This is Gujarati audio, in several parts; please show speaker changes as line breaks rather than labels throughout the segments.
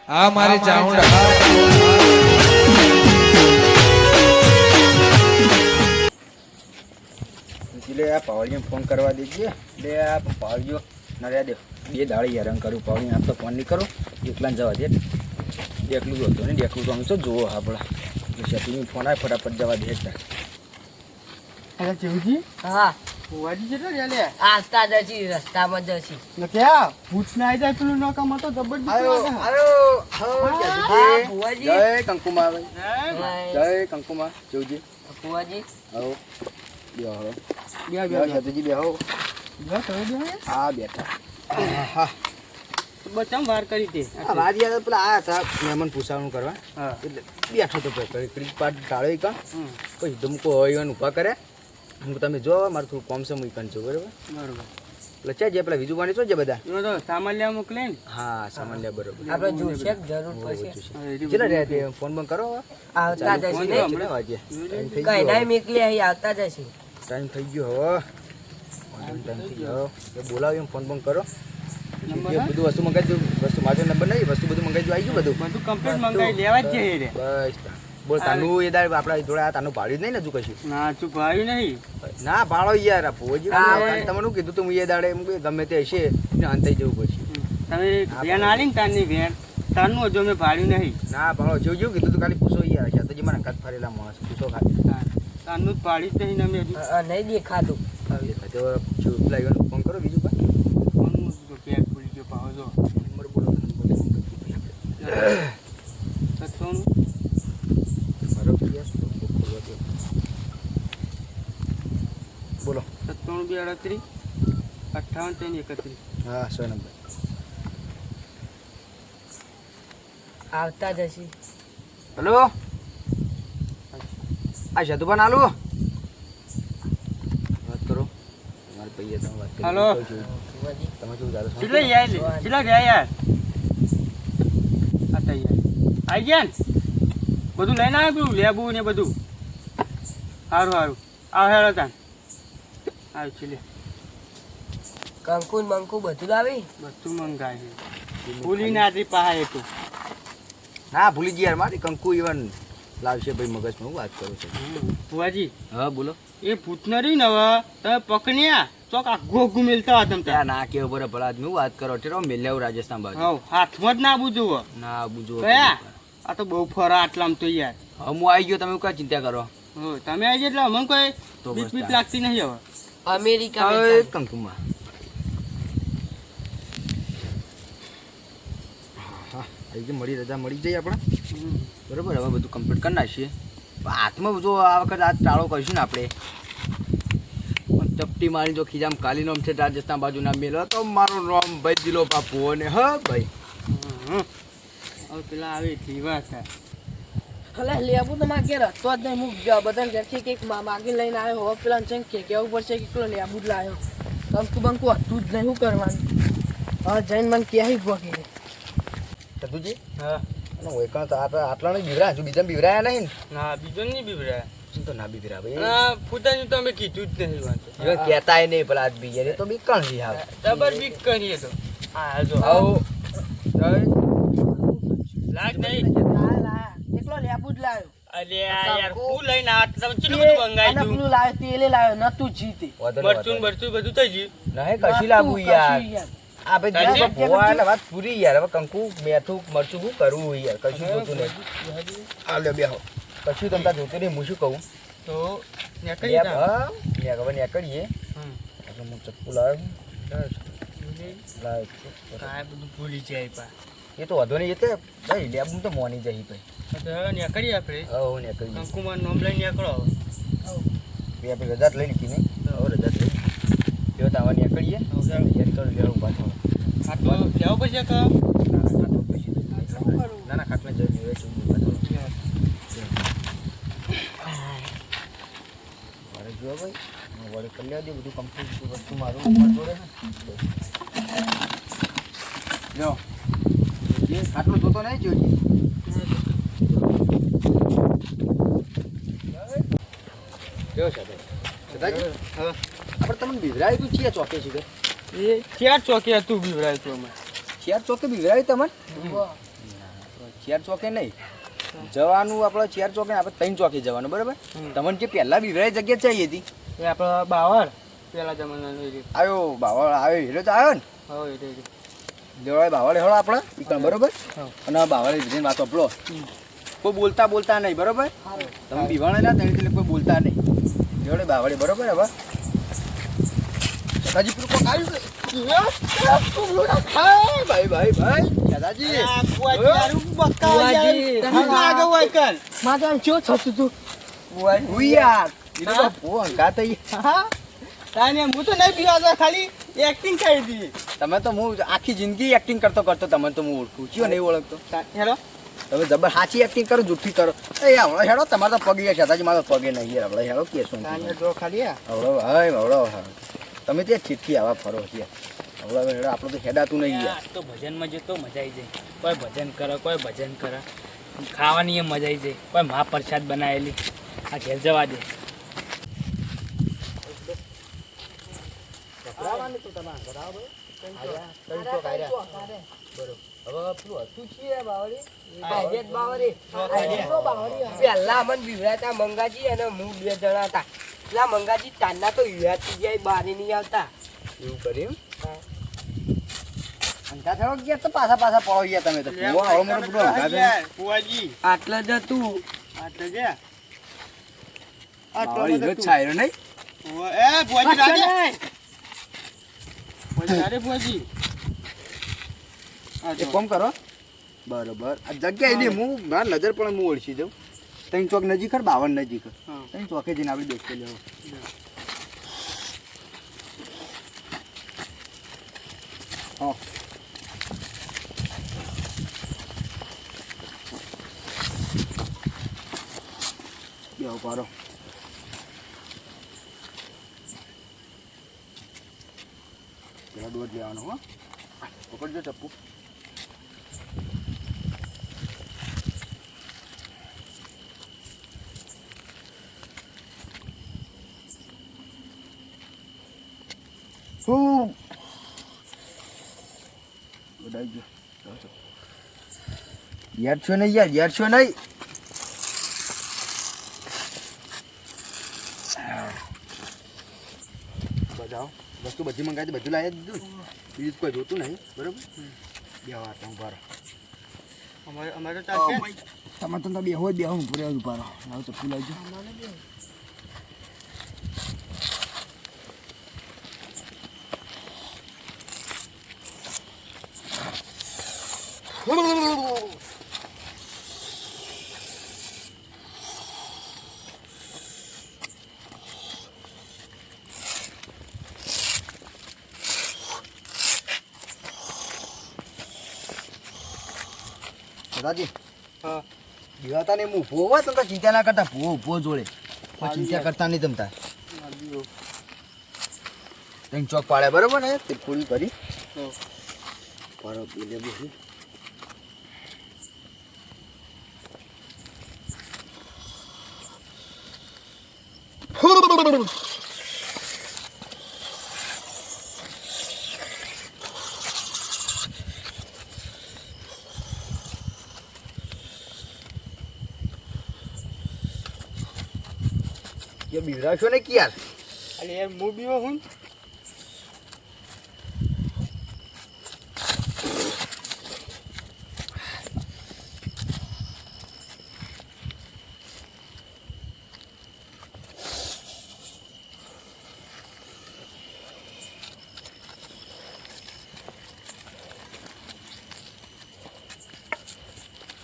આ મારી ચાઉંડા
એટલે આ પાવળીને ફોન કરવા દેજે. એટલે આ પાવળીઓ ના દે બે દાડી હેરાન કરું પાવળી આપ તો ફોન નહીં કરો એકલા જવા દે. એકલું જ હતું ને એકલું તો અમે તો જોવો આપણા એટલે સેટિંગ ફોન આવે ફટાફટ જવા દે.
અરે ચેવજી
હા
ફુવાજી કેટલા રહ્યા લે
આસ્તા જશી રસ્તામાં જશી
ને ક્યાં ભૂત ના આવી જાય પેલું નકામાં તો જબરજસ્ત લાગે.
હા ભુવાજી
જય કંકુમા ભાઈ,
જય
જય કંકુમા જોજી.
ભુવાજી
આવો બેહો હવે.
બે
બેહો સેતુજી બેહો. હા બેઠા.
બચામ વાર કરી દે
આ વાત યાદ પેલા આયા હતા મહેમાન પૂછવાનું કરવા
હા
એટલે બેઠો તો ક્રિકેટ પાટ ટાળે કા પછી ધમકો હોય ઊભા કરે. હું તમે જો મારું થોડું કોમ છે હું કન છું બરાબર.
બરોબર
એટલે છે જે પેલા બીજું પાણી છો જે બધા
એમાં તો સામાન લેવા મોકલે ને
હા સામાન લે બરોબર.
આપણે જોશે જરૂર પડશે
ચલા રે તે ફોન બંધ કરો હવે.
આવતા જશી ને
કેટલા વાગે ટાઈમ થઈ
કઈ
ગયો
ના મેકલી અહીં આવતા જશી
ટાઈમ થઈ ગયો હવે ટાઈમ થઈ ગયો તો બોલાવ્યો ફોન બંધ કરો.
નંબર
એ બધું વસ્તુ મંગાવી દઉં. વસ્તુ મારો નંબર નહીં વસ્તુ બધું મંગાવી દઉં. આવી ગયું બધું
બધું કમ્પ્લીટ મંગાઈ લેવા જ જઈએ રે
બસ બોલ તાનું એ દાડ આપણા જોડે આ તાનું ભાડ્યું જ નહીં ને હજુ કશું.
ના ચૂપ ભાઈ નહીં
ના ભાડો યાર આ ભોજી તમને શું કીધું તું એ દાડે એમ કે ગમે તે હશે ને અંતે જવું પછી.
તમે વેન આલી ને તારની વેન તારનું હજુ અમે ભાડ્યું નહીં
ના ભાડો જેવું જેવું કીધું તું ખાલી પૂછો યાર છે તો જે મને કાત ફરેલા માણસ પૂછો ખાલી.
તારનું જ ભાડ્યું જ નહીં ને અમે હજુ
નહીં દેખાતું
તો પેલા ફોન કરો બીજું કાંઈ
ફોન પેક ખુલી ગયો પાવો જો
નંબર બોલો તો નંબર
સત્સોનું
મારો બોલો
97 238 58 31
હા 100 નંબર.
આવતા જશી
હેલો આ શતુભાન આલુ વાત કરો તમારે પૈયા તમે વાત કરો.
હાલો.
તમે શું ચાલો છો?
કેટલા યાર કેટલા ગયા યાર આ તૈયાર આઈ ગયા ને બધું લઈને આવ્યું લેબુ ને બધું સારું સારું આવ હેરો તાન આવ્યું છે લે
કંકુ ને બંકુ બધું લાવી
બધું મંગાય છે ભૂલી ના હતી પહાય તો
ના ભૂલી ગયા યાર મારી કંકુ ઇવન લાવશે ભાઈ મગજમાં હું વાત કરું છું.
ભુવાજી
હા બોલો.
એ ભૂતનરી ને હવે તમે પકડ્યા ચોક આઘો મેલતા હતા તમે
ત્યાં ના કેવો બરે ભલા આદમી હું વાત કરો ટેરો મેલ્યાવું રાજસ્થાન બાજુ.
હવ હાથમાં જ ના બુજવો
ના બુજો
કયા આ તો બહુ ફરા આટલામ તો યાર
હું આવી ગયો તમે કઈ ચિંતા કરો.
હો તમે આવી ગયા એટલે અમને કોઈ
તો
બીક
બસ
બીક
તાર.
લાગતી નહીં હવે
અમેરિકા
હવે કંકુમાં હા આવી ગઈ મળી રજા મળી જાય આપણે બરોબર. હવે બધું કમ્પ્લીટ કરી નાખીએ. હાથમાં જો આ વખત આ ટાળો કરીશું ને આપણે ચપટી મારી જો ખીજામ કાલી નોમ છે રાજસ્થાન બાજુ ના મેલો તો મારો નોમ ભાઈ દિલો બાપુ ને હ ભાઈ
હવે પેલા આવે જીવા છે
હલે લેવું તો માં ઘેર હતો જ નહીં હું બધા ઘરથી કંઈક માગી લઈને આવ્યો હવે પેલા ચંગ કે કેવું પડશે કે પેલો લેવું જ લાવ્યો કંકુ બંકુ હતું જ નહીં શું કરવાનું હવે જઈને મને ક્યાંય ભોગી
સતુજી
હા
અને ઓયકણ તો આટલા નહીં બીવરા હજુ બીજા બીવરાયા નહીં ને
ના બીજો નહીં બીવડા
શું તો ના બીવરા ભાઈ
ના ફૂટાનું તો અમે કીધું જ નહીં વાંધો
હવે કહેતાય નહીં પેલા આજ બીજે તો બીકણ છે હાવ.
ડબલ બીક કરીએ તો હા જો
આવો
લાગ નહીં
એકલો લેવું જ લાવ્યો
અલે આ યાર હું લઈને આ તમે કેટલું બધું મંગાઈ
અને
તું
પેલું લાવ્યો તેલે લાવ્યો નતું જીતે
મરચું બરચું બધું થઈ ગયું
નહીં કશી લાવવું યાર આ ભાઈ
તારી
દીવા ભોવા એટલે વાત પૂરી યાર. હવે કંકુ મેથું મરચું શું કરવું યાર કશું જોતું નહીં. આ લે બેહો કશું તમતા જોતું નહીં હું શું કહું
તો નીકળી જા
હા ને હવે નીકળીએ એટલે હું ચપ્પુ લાવ્યો
કાંઈ બધું ભૂલી જાય પા
એ તો વધો નહીં એ તો ભાઈ લેબ તો મોની જઈ ભાઈ
તો નીકળીએ આપણે
હવે નીકળીએ
કંકુમાર નોમ લઈને નીકળો
બે આપણે રજા જ લઈ લીધી નહીં હવે રજા જ લઈ જો તાવા નીકળીએ તૈયારી કરો લેવું પાછો
ખાટલો લેવો પછી કે
ના ના ખાટલા જઈ પાછો મારે જો ભાઈ વડે કરી લેવા દે બધું કમ્પ્લીટ વસ્તુ મારું જોડે છે જો જે ખાટલો જોતો નહીં જોઈ જો સાહેબ સદાજી હા આપણે તમને બિવરાય તું છીએ ચોકે છે કે
એ ચાર ચોકે હતું બીવરાય તો અમે
ચાર ચોકે બિવરાય તમને ચાર ચોકે નહીં જવાનું આપણે ચાર ચોકે આપણે 3 ચોકે જવાનું બરાબર. તમને જે પહેલા બિવરાઈ જગ્યા ચાહીએ હતી
એ આપણે બાવળ પેલા જમાનાનું એ રીતે.
આવ્યો બાવળ આવ્યો હીરો તો આવ્યો ને
હવે એ રીતે.
દેવળાએ બાવળ હેળો આપણે ઈકણ બરોબર.
હા.
અને બાવળે વિધિન વાત આપલો કોઈ બોલતા નહીં બરોબર. તમે બીવાણે ના તેની એટલે કોઈ બોલતા નહીં દેવળે બાવળે બરોબર. હવે દાદાજી પેલું કોક આવ્યું ભાઈ ભાઈ ભાઈ દાદાજી
મારે આમ ચો થતું તું
યાર એ તો બહુ હંગાત થઈ.
હું તો નહીં પીવા ખાલી એક્ટિંગ કરી હતી.
તમે તો હું આખી જિંદગી એક્ટિંગ કરતો તમે તો હું ઓળખું છું નહીં ઓળખતો.
હેલો
તમે જબર સાચી એક્ટિંગ કરો જુઠ્ઠી કરો એ હવળો હેડો તમારે તો પગે છે દાદાજી મારો પગે નહીં યાર હવળો હેડો કે શું
જો ખાલી
હવળો ભાઈ હવળો તમે ત્યાં ચીઠી આવા ફરો છે હવળો હેડો આપણે તો હેડાતું નહીં યાર.
તો ભજનમાં જતો મજા આવી જાય. કોઈ ભજન કરે કોઈ ભજન કરે ખાવાની એ મજા આવી જાય. કોઈ મહાપ્રસાદ બનાવેલી આ ઘેર જવા દે.
પેલા અમને બીવડાતા મંગાજી અને હું 2 જણા હતા. પેલા મંગાજી તારના તો યુવાથી જાય બારી નહીં આવતા.
એવું કર્યું હંગા થયો ગયા તો પાછા પડો ગયા તમે તો ફુવા હવળો મોટો બધો હંગા થયો.
ફુવાજી
આટલા જ હતું.
આટલે છે
બાવળી હીરો જ છાયરો નહીં.
એ ફુવાજી રાજે ફુવાજી રાજે ફુવાજી
એક કામ કરો બરોબર આ જગ્યા એની હું મારા નજર પણ હું ઓળખી જાઉં. 3 ચોક નજીક ખર 52 નજીક ખર. 3 ચોકે જઈને આપણે દેખી લેવો. હા બેહો પારો પેલા દોડ લેવાનો હો પકડજો ચપ્પુ. યાર છો નહીં યાર છો નહીં. બજાવ વસ્તુ બધી મંગાવી બધું લાવી દીધું બીજું કોઈ જોતું નહીં બરોબર. બે વાર તો ઉભા રહો
અમારે ચાલશે
તમે તો બે હોય બે હું પૂરે ઉભા રહો. લાવ તો ફૂલાવજો. દાદાજી
હા
દીવાતા ને હું ઉભો હોય તમે ચિંતા ના કરતા ઉભો જોડે કોઈ ચિંતા કરતા નહીં તમતા. તને ચોક પાડે બરોબર ને તે પૂરી કરી પારો પીલે બહુ ये बिगड़ा छो ने किया
અરે યાર હું બીવો હું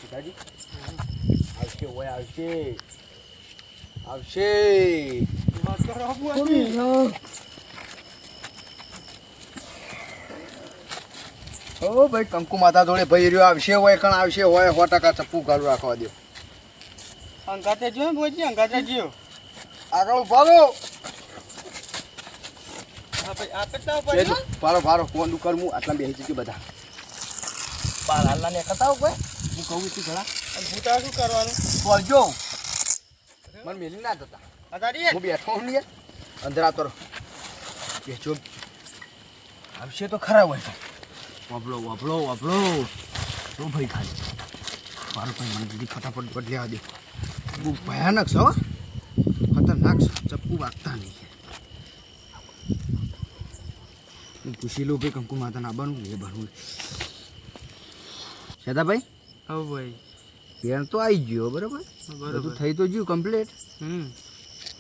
દાદાજી આવશે ઓય આવશે આવશે. ઓ ભાઈ કંકુ માતા જોડે ભાઈ રહ્યો આવશે હોય કણ આવશે હોય 100% ચપ્પુ ગાલું રાખવા દો.
અંગાતે જો બોજી અંગાતે જો
આગળ ભાગો
આપે તો પર
પારો પારો ફોન કરમું આટલા બેસી જશે બધા પાલ હાલના ને કતાવ કોઈ હું કહું છું ઘણા
ભૂતા શું કરવાનું
બોલજો મને મેલી ના જતા
અગાડી
હું બેઠો હું ને અંધરા કરો બેચો આવશે તો ખરા હોય વાપલો વાપલો વાપલો તો ભાઈ ખાલી પારું ભાઈ મને જલ્દી ફટાફટ બદલ્યા દે બહુ ભયાનક છે હો ખતરનાક છે ચપ્પુ વાગતા નહીં હું પૂછી લઉં ભાઈ કંકુ માતાને આવવાનું એ ભરવું સદાભાઈ
હવ ભાઈ
પેન તો આવી ગયો બરાબર બધું થઈ તો ગયું કમ્પ્લીટ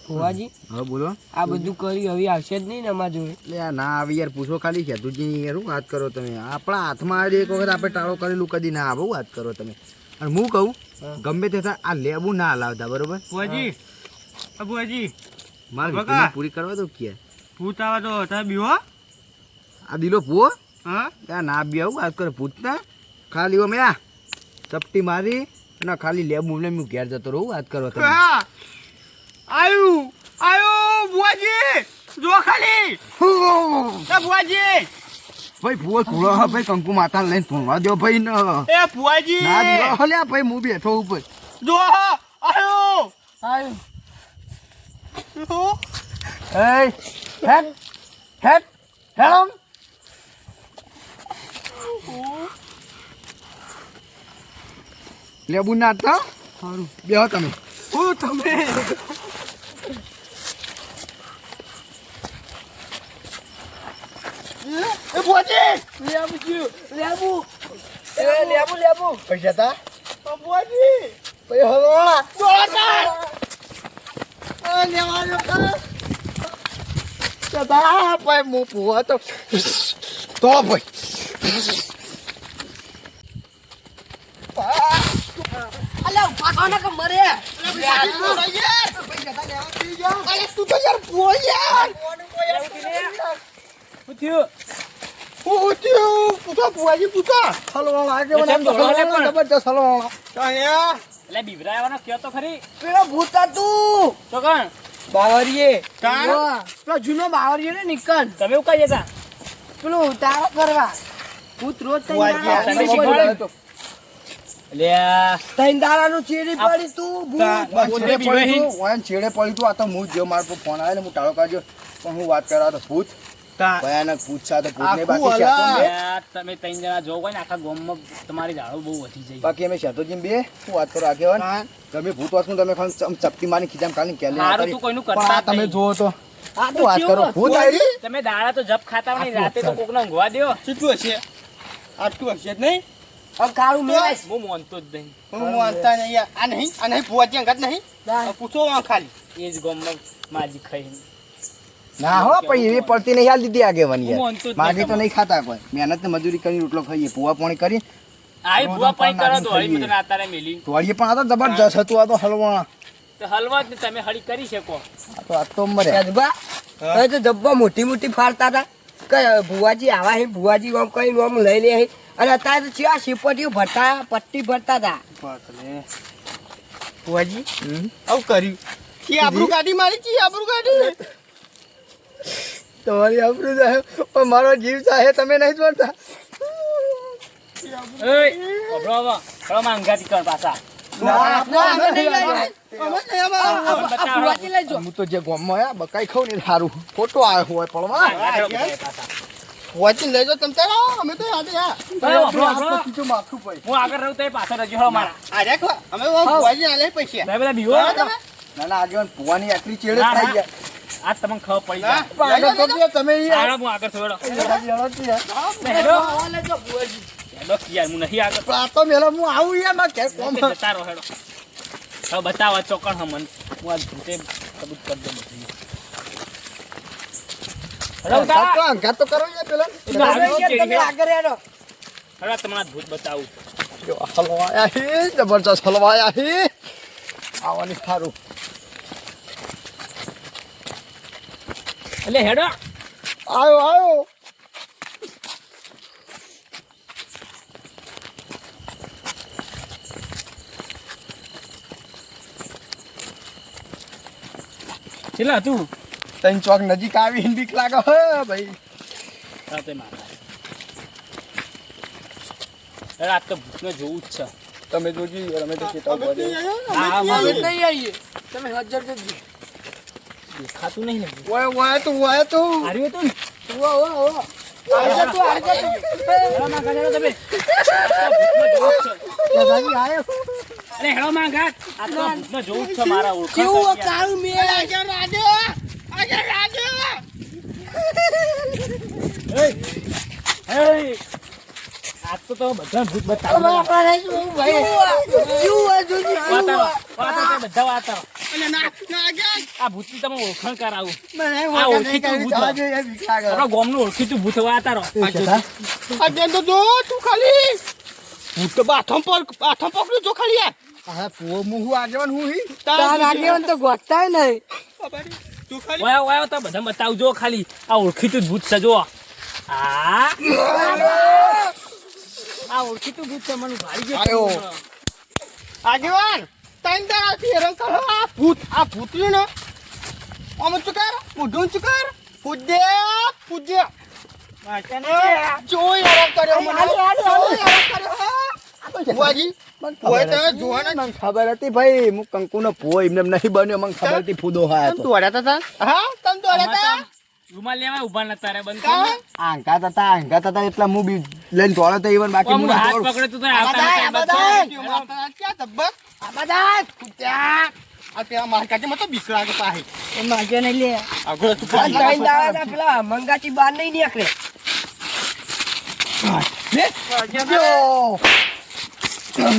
ભુવાજી
હવે બોલો
આ બધું કર્યું હવે આવશે જ નહીં ને અમારા જોડે
એટલે આ ના આવી યાર પૂછો ખાલી ખેતુજી યાર શું વાત કરો તમે આપણા હાથમાં આવી એક વખત આપણે ટાળો કરેલું કદી ના આવે વાત કરો તમે અને હું કહું ગમે તે થાય આ લેબુ ના હલાવતા બરોબર
બુઆજી બુઆજી
મારે
બકા.
વિધિને પૂરી કરવા દો કે
ભૂત આવે તો તમે બીવો
આ દિલો પૂઓ
હા
ત્યાં ના બી આવું વાત કરો પૂછતા ખાલી ઓ મેં ચપટી મારી અને ખાલી લેબુ ને હું ઘેર જતો રહું વાત કરો તમે
આયુ બુઆજી જો ખાલી બુઆજી
ભાઈ ભૂવો થોડો હા ભાઈ કંકુ માતાને લઈને ધોવા દો ભાઈ ન
એ બુઆજી
ના દીવા હલ્યા ભાઈ હું બેઠો ઉપર
જો આયુ
એ હેડ હેડ હેડમ લેબુ ના હતા સારું બેહો તમે
હું તમે એ બુઆજી
લેબુ ગયું લેબુ લેબુ લેબુ
પૈસા તા
બુઆજી
ભાઈ હલવાળા ભાઈ હું પૂવા તો ભાઈ
અલ્યા ઉભા થો ને કે મરે
તું તો યાર પૂવો યાર પૂછો પૂવાજી પૂછો હલવાળા આગળ જબરજસ્ત હલવાળા
એટલે બીવરાવાનો કયો તો ખરી
પેલો ભૂત હતું
તો કોણ
બાવરીએ
કાં?
પેલો જૂનો બાવરીએ ને નિકન
તમે એવું કહીએ તા
પેલો ઉતારો કરવા ભૂત રોજ
તમે શીખવાડે?
ત્રણ દાડાનું ચીરી પડી તું ભૂત
છેડે પડી તું આ તો હું જો મારો પર ફોન આવ્યો ને હું ટાળો કાઢ્યો પણ હું વાત કરવા તો ભૂત ભયાનક ભૂત છે તો ભૂતને બાકી
યાર, તમે ત્રણ જણા જોવો હોય ને આખા ગામમાં તમારી ઝાડો બહુ વધી જાય.
બાકી અમે શાતોજી બે હું વાત કરો આગેવાન તમે ભૂત વાતનું તમે ખાલી ચપટી મારી ખીજામ કાઢીને કેલી ના
હારું
કરી
તું કોઈનું
પણ
કરતા
આ
જ
તમે
નહીં.
જોવો તો
આ
શું વાત કરો ભૂત આવી
તમે દાડા તો જપ ખાતા હોય ને, રાતે તો કોકને ઊંઘવા દ્યો.
કેટલું હશે આટલું હશે જ નહીં
કાળું મેળાશ
હું માનતો જ નહીં.
હું વાંચતા નહીં યાર. આ નહીં ભુવાજી અંગત નહીં આ પૂછો આ ખાલી
એ જ ગામમાં માજી ખાઈને.
ના હો પણ એવી પડતી નહીં હાલ દીધી આગેવાન
હું
યાર
માનતો જ
માગે તો
નહીં.
નહીં ખાતા કોઈ મહેનત ને મજૂરી કરીને રોટલો ખાઈએ પૂવા પાણી કરી
આઈ ભૂવા પાણી કરો તો હળી
ખાઈએ.
બધું નાતારે મેલી.
તોડીએ પણ આ તો જબરજસ્ત હતું આ તો હલવાણા
તો હલવા જ ને તમે હળી કરી શકો.
આ તો મરે
રાજબા હવે તો જબ્બા મોટી મોટી ફાડતા હતા કે ભુવાજી આવા હે ભુવાજી આમ કઈ આમ લઈ લે હે અને અત્યારે તો ચિયા શીપટીઓ ભરતા પટ્ટી ભરતા હતા
ભુવાજી આવું કર્યું કી આબરૂ કાઢી મારી કી આબરૂ કાઢી
તમારી આબરૂ જાય પણ મારો જીવ ચાહે તમે નહીં જોડતા
એય, અભરો હવે. હળો માં અંગાથી કર પાછા.
અમે નહીં લઈ
બતાવો.
ભુવાજી લઈ જો
હું તો જે ગામમાં આયા બકાઈ ખાઉં ને સારું ખોટો આવ્યો હોય પડવા
અંગાથી હળો બધા પાછા.
ભુવાજી લઈ જાઓ તમે તારો અમે તો યાદ યા
હળો, અભરો, અભરો.
બીજું માથું પડી
હું આગળ રહું તો એ પાછળ રહેજો. હળો મારા.
આ રાખો અમે ભુવાજી આલે પૈસા
તમે બધા બીવો
હા,
છો?
તમે?
ના ના આગેવાન ભુવાની આટલી ચેડે
ના,
થઈ
ના.
ગયા
આ તમને ખબર પડી
ના.
જાય.
પણ આગળ તો કે તમે યાર
હાલો, હું આગળ છું, હેડો.
હેડો.
હેડો, યાર, હું નહીં આગળ.
પણ આ તો મેલો હું આવું યાર માં કે કોમ
જતા રહો, હેડો. હવે બતાવો ચોકણ હમન. હું આ ભૂતે કબૂત કરી દઉં બધું. હેડો, ઉતારો.
અંગાત તો કરો યાર પેલા
એ તો આગળ ચેડી
તમે
છે.
આગળ હેડો
હેડો, તમને આ ભૂત બતાવું.
જો હલવાયા હે જબરજસ્ત હલવાયા હે આવવાની સારું
એટલે હેડો.
આવ્યો આવ્યો
છેલ્લા તું
તઈ ચોક નજીક આવી બીક લાગે હે ભાઈ
તે મારા. હેડો, આ તો ભૂતને જોવું જ છે.
તમે જોજી યાર અમે તો ચેતાવ પડે
હા,
અમે
હા,
નહીં આવીએ તમે હજાર જજો
દેખાતું નહીં ને.
ઓય ઓય તું
હાર્યું હતું ને?
આજે તું આજે
હેડો, માં કાઢો તમે. આ તો ભૂતને જોવું જ છે.
આવ્યો
અરે હેડો માં ઘાટ આ તો ભૂતને જોવું જ છે મારા ઓળખાણ
કેવું
કરી યાર.
કાળું મેળ
એય, આજ તો તમે બધા ભૂત બતાવો
કેવું હતું?
વાતારો વાતારો બધા વાતારો આ ભૂતની તમે ઓળખાણ કરાવું આ ઓળખીતું ભૂત આપણા ગામનું ઓળખીતું ભૂત વાતારો
આ બેન તો જો તું ખાલી હું તો બાથમ પકડ્યું જો ખાલી યાર
હા પુઓ હું આગેવાન હું હી
તાર આગેવાન તો ગોઠતાય નહીં.
તું ખાલી
વાયો વાયો તો બધા બતાવજો ખાલી આ ઓળખીતું જ ભૂત છે જો આ ઓળખીતું ભૂત છે મને ભારી
આયો.
ગયો
આગેવાન તૈન દાડાથી હેરાન કરો આ ભૂત રહ્યું ને આમ ચુકાર મોઢું ચુકાર પૂજ્ય જો હેરાન કર્યો મને જો હેરાન કર્યો બુઆજી ઓય તમે જોવાના
મને ખબર હતી ભાઈ હું કંકુનો પુઓ એમને નહીં બન્યો મને ખબર હતી ફૂદો હા
તમ દોડ્યા તા હા તમ દોડ્યા તા
રૂમાલ લેવા ઉભા નતા રે બંધ
કા
આંકા હતા એટલે હું બી લઈને દોડ્યો તો ઈવન બાકી હું
હાથ
દોડું.
પકડે તો આવતા નતા
ક્યાં ધબ્બક આ બધા કુત્યા આ પેલા માર્કેટે મત બીક લાગે પાહે
માગે નહીં લે.
આગળ તું
આ ત્રણ દાડા પેલા મંગાચી બહાર નહીં નીકળે.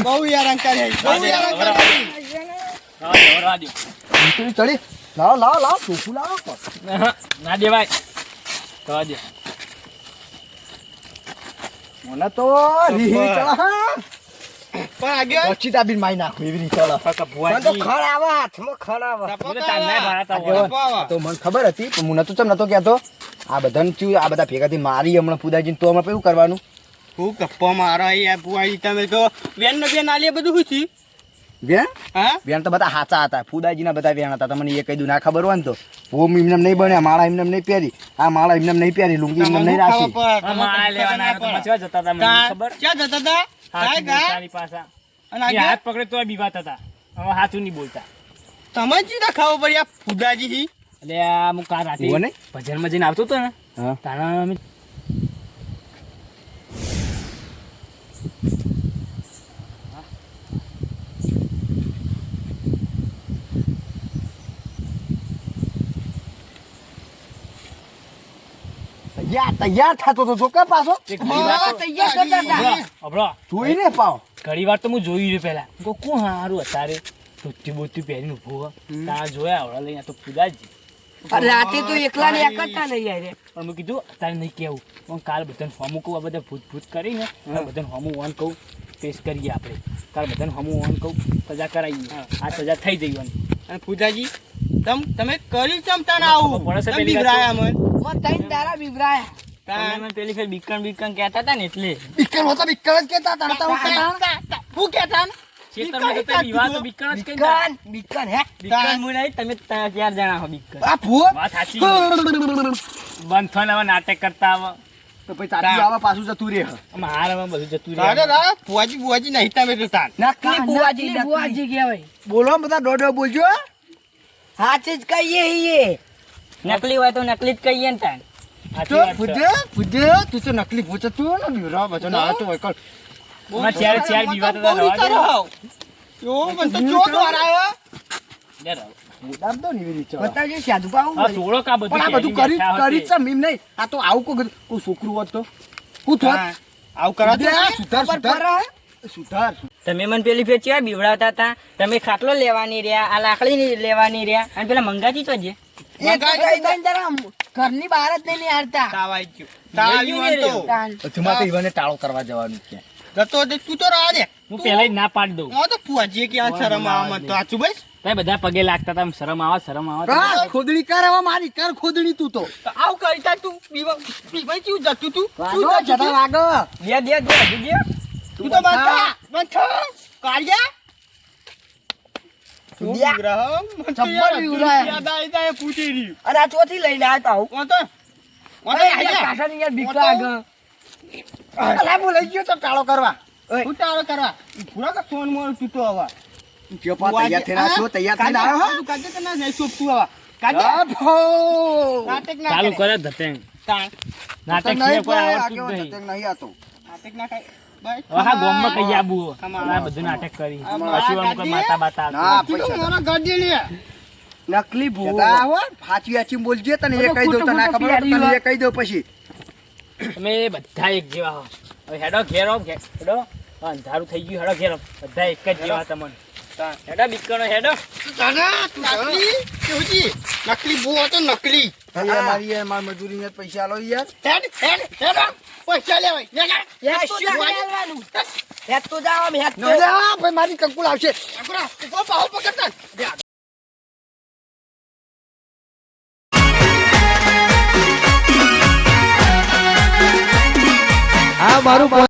બહુ હેરાન કરે બહુ હેરાન કરે
ચડી લાવો ચોખ્ખું લાવો
ના દેવાય તો દે
મને તો રીહી ચડા હા
પણ આગળ
પછી તાબીન મારી નાખું એવી રીતે ચડા
કાકા
મને તો
ભુવાજી
ખડ આવા હાથમાં ખડ આવા.
મને તાર ના ભરાતા હોય.
આગેવાન, તો મને ખબર હતી પણ હું નતો ચમ નતો કહેતો આ બધાને ચૂ આ બધા ભેગાથી મારી હમણાં પુદાજીને તો હમણાં કેવું કરવાનું
હું ગપ્પા મારા યાર બુઆજી તમે તો બેન ને બેન આલી બધું શું છે
બેન
હા
બેન તો બધા હાચા હતા ફુદાજીના બધા બેન હતા તમને એ કહી દઉં ના ખબર હોય ને તો ઓમ એમને નહીં બન્યા માળા એમને નહીં પહેરી આ માળા એમને નહીં પહેરી લુંગી એમને નહીં રાખી
આ માળા લેવાના આવ્યા તો મચવા જતા હતા મને ખબર
ક્યાં જતા હતા
હાથી
કાંઈ ગા?
બોલતાની પાછા
અને
એ
આગળ
હાથ પકડે તો બીવાતા હતા હવે હાથું નહીં બોલતા
તમે જ ખાવો પડી આ ફુદાજી હી
એટલે આ હું કાર રાતે
ઉભો નહીં?
ભજનમાં જઈને આવતો હતો ને
હા
તારા અમે
તૈયાર થતો તો જો કે પાછો
એક ઘડી વાર તો-
તૈયાર કરતા હતા.
અભળો,
જોઈને પાવ
ઘડી વાર તો હું જોઈ રહ્યો પેલા હું કહું, કોણ હારું અત્યારે ધોતી બોતી પહેરીને ઊભો હોય. તારા જોયા આવડા લઈને આ તો ફુદાજી.
રાતે તો એકલા ને એક જ નહીં યાર.
પણ મેં કીધું અત્યારે નહીં કેવું પણ કાલ બધાને હોમું કહું, આ બધા ભૂત ભૂત કરીને કાલ બધાને હોમું ઓન કહું, પેશ કરીએ આપણે. કાલ બધાને હોમું ઓન કહું, સજા કરાવીએ. આ સજા થઈ જઈવાની.
અને ફુદાજી તમે કરી ચમતા ના આવું
પડે છે
તમે
પેલી
બીવરાયા મન
મને ત્રણ દાડા બીવરાયા.
તમે મને પેલી ફેર બીકણ બીકણ કહેતા હતા ને એટલે
બીકર હોતા બીકર જ કેતા હતા હું કહેતા
હું કહેતા ને?
ખેતરમાં તો તે વિવાહ તો બીકણ જ કહેતા.
બીકન બીકન હે
બીકણ હું નહીં, તમે 4 જણા હો બીકણ.
આ ભૂત
વાત સાચી છે. બંધ થઈને હવે નાટક કરતા આવે.
તો પછી તારી આવા પાછું જતું રહે
આમાં હારમાં બધું જતું
રાડે
રહે.
રાડે ફુવાજી નહીં તમે તો તાન
નકલી બુઆજી
નકલી બુઆજી કહેવાય.
બોલો બધા દોડો બોલજો
સાચી જ કહીએ ઈએ.
નકલી હોય તો નકલી જ કહીએ ને તાન. સાચી
તો
વાત છે.
ફુદે તું તો નકલી ભૂત તું ને બીવરા બચો ના તો હોય કર
આમાં ચાર વિવાહ તો રવા દે.
યો મન તો જો દોરાયો
લે રહો.
મુદામ તો નીવી રીતે
બતાવજો સાધુ પાવું
આ સોળો કા બધું
પણ આ બધું કરી
પહેરીને બેઠા
કરી
હોતે.
જ એમ નહીં આ તો આવું કોઈ છોકરું હોત તો હું થોત
આવું કરા દે
સુધાર સુધાર સુધાર
તમે મને પેલી ફેર ચેવા બીવડાવતા હતા, તમે ખાટલો લેવાની રહ્યા, આ લાકડી લેવાની રહ્યા, અને પેલા મંગાજી તો છે
એક ત્રણ દાડા ઘરની બહાર જ નહીં હારતા.
તાવ આવી ગયો તાવ આવ્યો તો
તાન.
તમારે તો ઈવાને ટાળો કરવા જવાનું છે
જતો દે તું તો રાહ દે
હું પહેલા જ ના પાડી દઉં.
હું તો ફુવાજી કે આ શરમ આવા મત તો આચું બસ
તમે બધા પગે લાગતા હતા, શરમ આવે શરમ આવે.
હા ખોદણી કર હવે મારી કર ખોદણી તું તો
આવું કરતા તું બીવાઈ કેવું જતું તું
વાગો જતા વાગો
દે હજુ દે.
તું તો બંધ કાઢ્યા શું વિગ્રહ? મને તો
જબ્બર
યાર
વિગ્રહ.
યાદ આવી જાય પૂછી રહ્યું.
અને આ ચોથી લઈને આવ્યો તો
હું તો
અરે અહીંયા કાકાની યાર બીક લાગે.
અલા બોલાઈ ગયો તો ટાળો કરવા
હું તારો કરવા પૂરા કે ફોન મોર તું તો હવે
જો પા તૈયાર થઈને આવ્યો તૈયાર થઈને આવ્યો હા
કાજે કે ના જાય સોપતું હવે કાજે
અભો
નાટક ના
ચાલુ
કરે.
કરે ધતેંગ.
તાણ.
નાટક
નહીં
સિવાય કોઈ
ભાઈ,
આવડતું જ
આગેવાન
નહીં.
ધતંગ નહીં આતો
નાટક ના કરે.
હવે હા ગામમાં કઈ આબુ
અમારા
આ બધું નાટક કરી
આ
પછી આમ કોઈ માતા બાતા
ના
કીધું
પૈસા
મારા ગાડી લે
નકલી ભૂવો
કેતા હો સાચી સાચી બોલજે તને એ કહી દઉં તને ના ખબર હોય તો તને એ કહી દઉં પછી
તમે બધા એક જેવા હો હવે હેડો ઘેરો હેડો અંધારું થઈ ગયું હેડો ઘેરો બધા એક જ જેવા તમને હેડો બીકણો હેડો
નકલી બહુ હતો નકલી
યાર મારી યાર માર મજૂરી ને પૈસા આલો યાર
પૈસા લેવાય
હેત તો જાવ આમ હેત તો.
ભાઈ મારી કંકુલ આવશે
આ મારું